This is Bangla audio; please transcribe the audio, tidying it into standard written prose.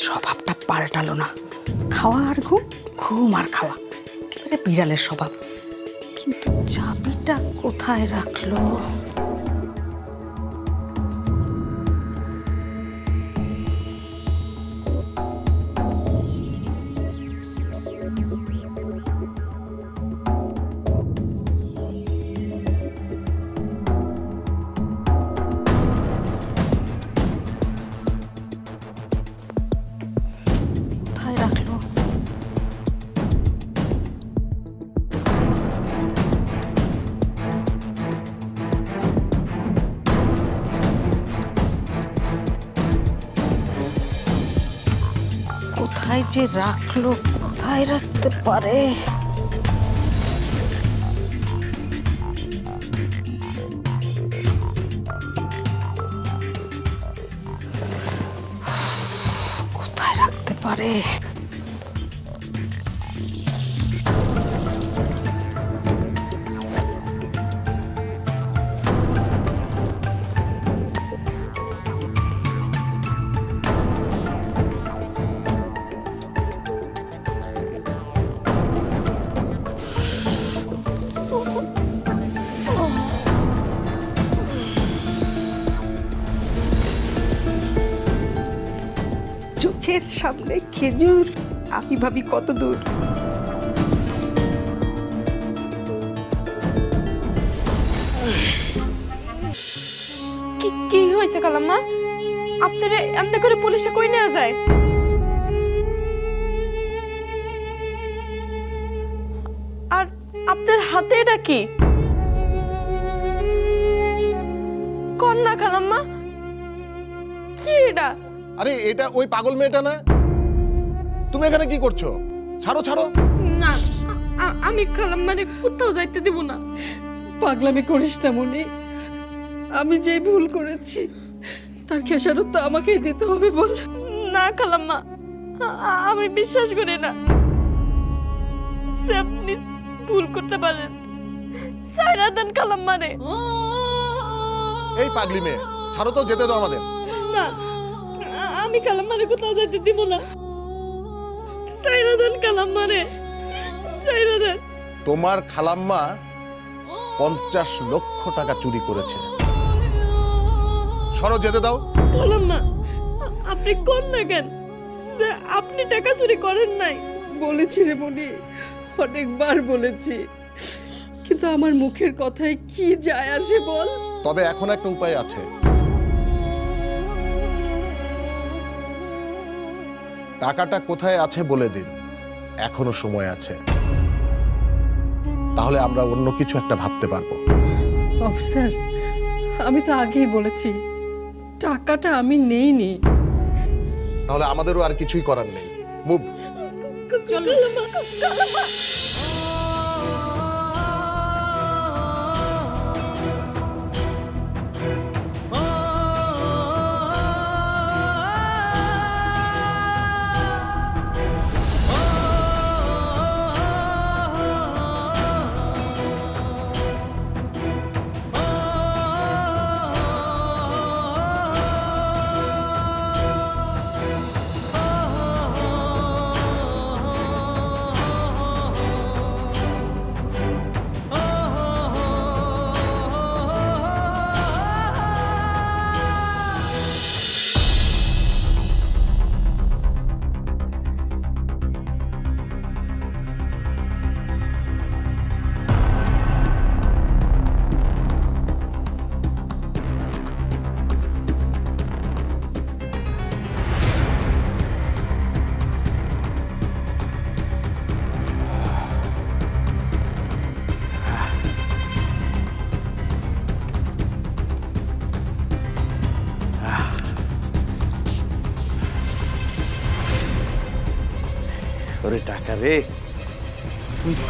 স্বভাবটা পাল্টালো না, খাওয়া আর ঘুম, ঘুম আর খাওয়া, একেবারে বিড়ালের স্বভাব। কিন্তু চাবিটা কোথায় রাখলো? কোথায় রাখলো? কোথায় যে রাখলো, কোথায় রাখতে পারে? কোথায় রাখতে পারে? চোখের সামনে খেজুর, আমি ভাবি কত দূর। কি হয়েছে কালাম্মা? আপনারা এমনি করে পুলিশে কই নেওয়া যায়? আর আপনার হাতে এটা কি? কন্যা কালাম্মা, কি এটা? আরে এটা ওই পাগল মেয়েটা না? তুমি এখানে কি করছো? ছাড়ো ছাড়ো। না, আমি কালাম্মারে কোথাও যাইতে দিব না। পাগলামি করিস না মনি, আমি যে ভুল করেছি তার খেসারত তো আমাকেই দিতে হবে বল। না কালাম্মা, আমি বিশ্বাস করি না যে আপনি ভুল করতে পারেন। সাইরা দেন কালাম্মারে। এই পাগলি মেয়ে, ছাড়ো তো, যেতে দাও আমাদের। না, আমি কালাম্মারে কোথাও যাইতে দিব না। সাইরা দেন কালাম্মারে, সাইরা দেন। তোমার খালাম্মা 50 লক্ষ টাকা চুরি করেছে। সরো, যেতে দাও। কালাম্মা, আপনি কোন না কেন? আপনি টাকা চুরি করেন নাই। বলেছি রে মনি, অনেকবার বলেছি, কিন্তু আমার মুখের কথায় কি যায় আসে বল। তবে এখন একটা উপায় আছে। টাকাটা কোথায় আছে বলে দিন, এখনো সময় আছে, তাহলে আমরা অন্য কিছু একটা ভাবতে পারবো। অফিসার, আমি তো আগেই বলেছি টাকাটা আমি নেইনি। তাহলে আমাদেরও আর কিছুই করার নেই। মুভ। চলো কালাম্মা। ওরে টাকা রে,